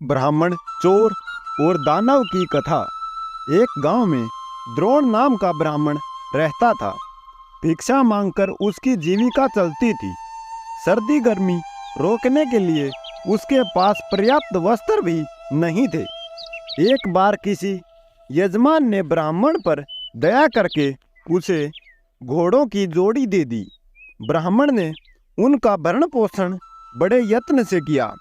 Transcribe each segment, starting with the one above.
ब्राह्मण, चोर और दानव की कथा। एक गांव में द्रोण नाम का ब्राह्मण रहता था। भिक्षा मांगकर उसकी जीविका चलती थी। सर्दी गर्मी रोकने के लिए उसके पास पर्याप्त वस्त्र भी नहीं थे। एक बार किसी यजमान ने ब्राह्मण पर दया करके उसे घोड़ों की जोड़ी दे दी। ब्राह्मण ने उनका भरण पोषण बड़े यत्न से किया।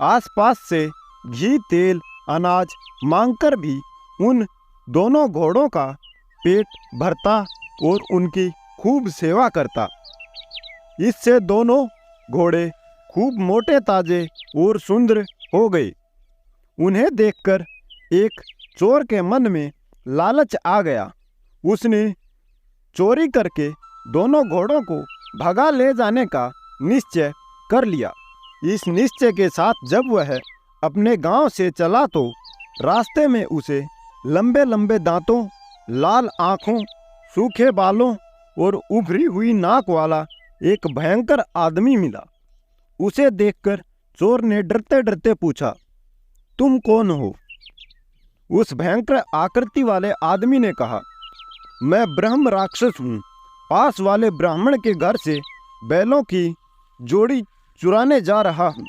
आसपास से घी, तेल, अनाज मांगकर भी उन दोनों घोड़ों का पेट भरता और उनकी खूब सेवा करता। इससे दोनों घोड़े खूब मोटे, ताजे और सुंदर हो गए। उन्हें देखकर एक चोर के मन में लालच आ गया। उसने चोरी करके दोनों घोड़ों को भगा ले जाने का निश्चय कर लिया। इस निश्चय के साथ जब वह अपने गांव से चला तो रास्ते में उसे लंबे लंबे दांतों, लाल आंखों, सूखे बालों और उभरी हुई नाक वाला एक भयंकर आदमी मिला। उसे देखकर चोर ने डरते डरते पूछा, तुम कौन हो? उस भयंकर आकृति वाले आदमी ने कहा, मैं ब्रह्म राक्षस हूँ। पास वाले ब्राह्मण के घर से बैलों की जोड़ी चुराने जा रहा हूँ।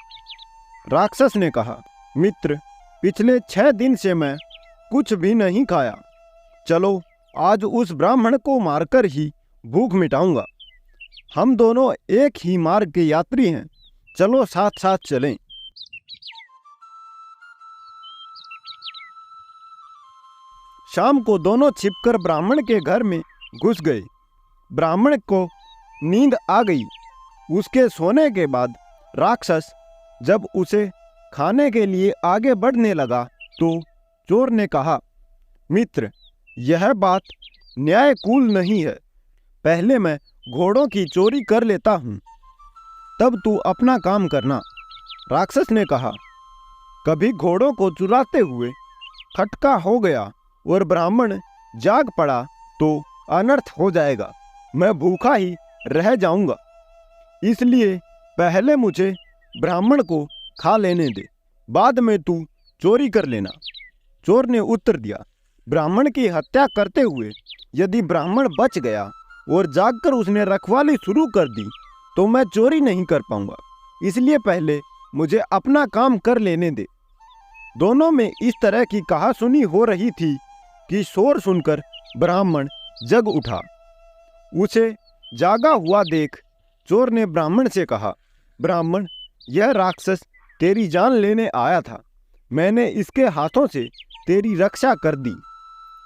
राक्षस ने कहा, मित्र, पिछले 6 दिन से मैं कुछ भी नहीं खाया। चलो आज उस ब्राह्मण को मारकर ही भूख मिटाऊंगा। हम दोनों एक ही मार्ग के यात्री हैं, चलो साथ साथ चलें। शाम को दोनों छिपकर ब्राह्मण के घर में घुस गए। ब्राह्मण को नींद आ गई। उसके सोने के बाद राक्षस जब उसे खाने के लिए आगे बढ़ने लगा तो चोर ने कहा, मित्र, यह बात न्यायकूल नहीं है। पहले मैं घोड़ों की चोरी कर लेता हूँ, तब तू अपना काम करना। राक्षस ने कहा, कभी घोड़ों को चुराते हुए खटका हो गया और ब्राह्मण जाग पड़ा तो अनर्थ हो जाएगा। मैं भूखा ही रह जाऊंगा। इसलिए पहले मुझे ब्राह्मण को खा लेने दे, बाद में तू चोरी कर लेना। चोर ने उत्तर दिया, ब्राह्मण की हत्या करते हुए यदि ब्राह्मण बच गया और जागकर उसने रखवाली शुरू कर दी तो मैं चोरी नहीं कर पाऊंगा। इसलिए पहले मुझे अपना काम कर लेने दे। दोनों में इस तरह की कहासुनी हो रही थी कि शोर सुनकर ब्राह्मण जग उठा। उसे जागा हुआ देख चोर ने ब्राह्मण से कहा, ब्राह्मण, यह राक्षस तेरी जान लेने आया था। मैंने इसके हाथों से तेरी रक्षा कर दी।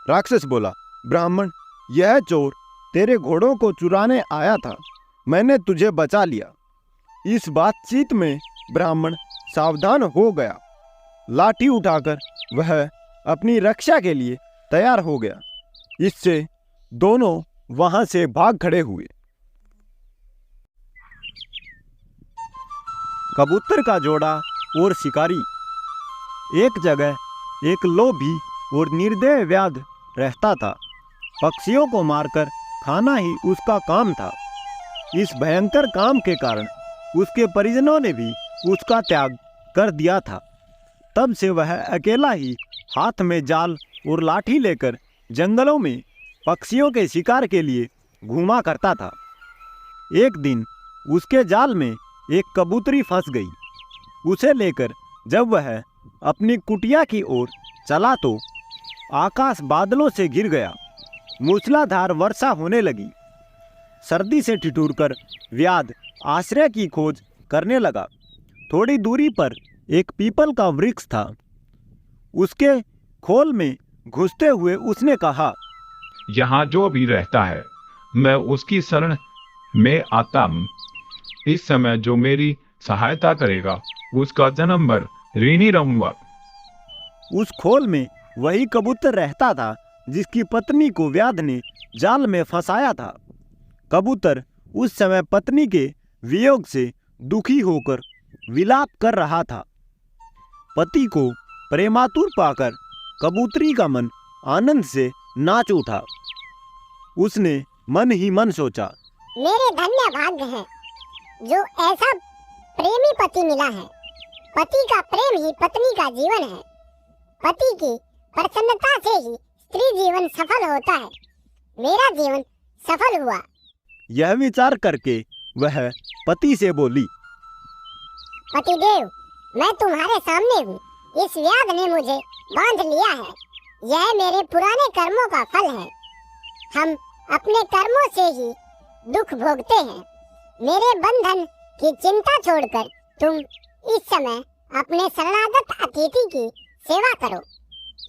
राक्षस बोला, ब्राह्मण, यह चोर तेरे घोड़ों को चुराने आया था। मैंने तुझे बचा लिया। इस बातचीत में ब्राह्मण सावधान हो गया। लाठी उठाकर वह अपनी रक्षा के लिए तैयार हो गया। इससे दोनों वहां से भाग खड़े हुए। कबूतर का जोड़ा और शिकारी। एक जगह एक लोभी और निर्दयी व्याध रहता था। पक्षियों को मारकर खाना ही उसका काम था। इस भयंकर काम के कारण उसके परिजनों ने भी उसका त्याग कर दिया था। तब से वह अकेला ही हाथ में जाल और लाठी लेकर जंगलों में पक्षियों के शिकार के लिए घूमा करता था। एक दिन उसके जाल में एक कबूतरी फंस गई। उसे लेकर जब वह अपनी कुटिया की ओर चला तो आकाश बादलों से घिर गया। मूसलाधार वर्षा होने लगी। सर्दी से ठिठुरकर व्याध आश्रय की खोज करने लगा। थोड़ी दूरी पर एक पीपल का वृक्ष था। उसके खोल में घुसते हुए उसने कहा, यहाँ जो भी रहता है मैं उसकी शरण में आता हूँ। इस समय जो मेरी सहायता करेगा उसका जन्म भर ऋणी रहूंगा। उस खोल में वही कबूतर रहता था जिसकी पत्नी को व्याध ने जाल में फंसाया था। कबूतर उस समय पत्नी के वियोग से दुखी होकर विलाप कर रहा था। पति को प्रेमातुर पाकर कबूतरी का मन आनंद से नाच उठा। उसने मन ही मन सोचा, मेरे धन्य भाग्य हैं जो ऐसा प्रेमी पति मिला है। पति का प्रेम ही पत्नी का जीवन है। पति की प्रसन्नता से ही स्त्री जीवन सफल होता है। मेरा जीवन सफल हुआ। यह विचार करके वह पति से बोली, पतिदेव, मैं तुम्हारे सामने हूँ। इस व्याध ने मुझे बांध लिया है। यह मेरे पुराने कर्मों का फल है। हम अपने कर्मों से ही दुख भोगते हैं। मेरे बंधन की चिंता छोड़कर तुम इस समय अपने शरणागत अतिथि की सेवा करो।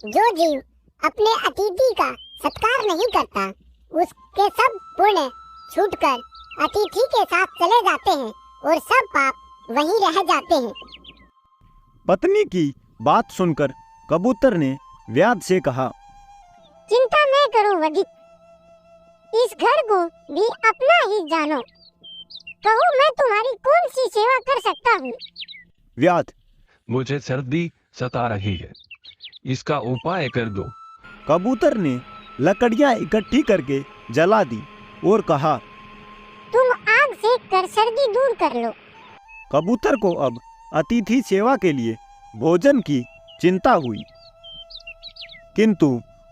जो जीव अपने अतिथि का सत्कार नहीं करता, उसके सब पुण्य छूटकर अतिथि के साथ चले जाते हैं और सब पाप वहीं रह जाते हैं। पत्नी की बात सुनकर कबूतर ने व्याध से कहा, चिंता न करो वधिक, इस घर को भी अपना ही जानो। कहो, मैं तुम्हारी कौन सी सेवा कर सकता हूँ? व्याध, मुझे सर्दी सता रही है, इसका उपाय कर दो। कबूतर ने लकड़ियां इकट्ठी करके जला दी और कहा, तुम आग सेक कर सर्दी दूर कर लो। कबूतर को अब अतिथि सेवा के लिए भोजन की चिंता हुई, किंतु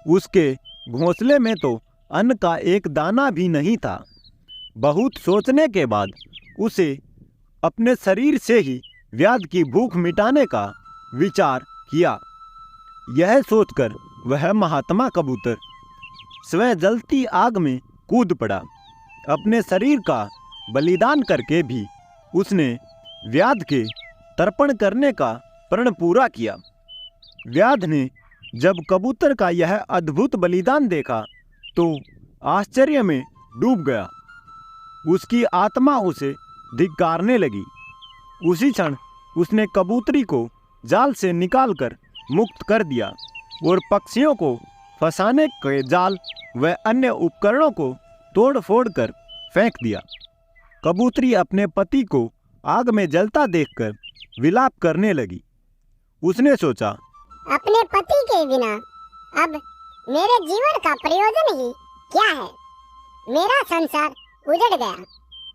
उसके घोंसले में तो अन्न का एक दाना भी नहीं था। बहुत सोचने के बाद उसे अपने शरीर से ही व्याध की भूख मिटाने का विचार किया। यह सोचकर वह महात्मा कबूतर स्वयं जलती आग में कूद पड़ा। अपने शरीर का बलिदान करके भी उसने व्याध के तर्पण करने का प्रण पूरा किया। व्याध ने जब कबूतर का यह अद्भुत बलिदान देखा तो आश्चर्य में डूब गया। उसकी आत्मा उसे धिक्कारने लगी। उसी क्षण उसने कबूतरी को जाल से निकालकर मुक्त कर दिया और पक्षियों को फंसाने के जाल व अन्य उपकरणों को तोड़ फोड़ कर फेंक दिया। कबूतरी अपने पति को आग में जलता देखकर विलाप करने लगी। उसने सोचा, अपने पति के बिना अब मेरे जीवन का प्रयोजन ही क्या है? मेरा संसार उजड़ गया।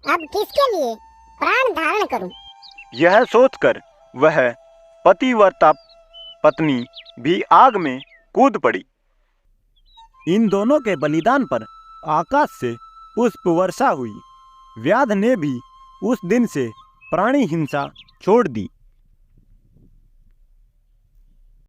अब किसके लिए प्राण धारण करूं? यह सोचकर वह पतिव्रता पत्नी भी आग में कूद पड़ी। इन दोनों के बलिदान पर आकाश से पुष्प वर्षा हुई। व्याध ने भी उस दिन से प्राणी हिंसा छोड़ दी।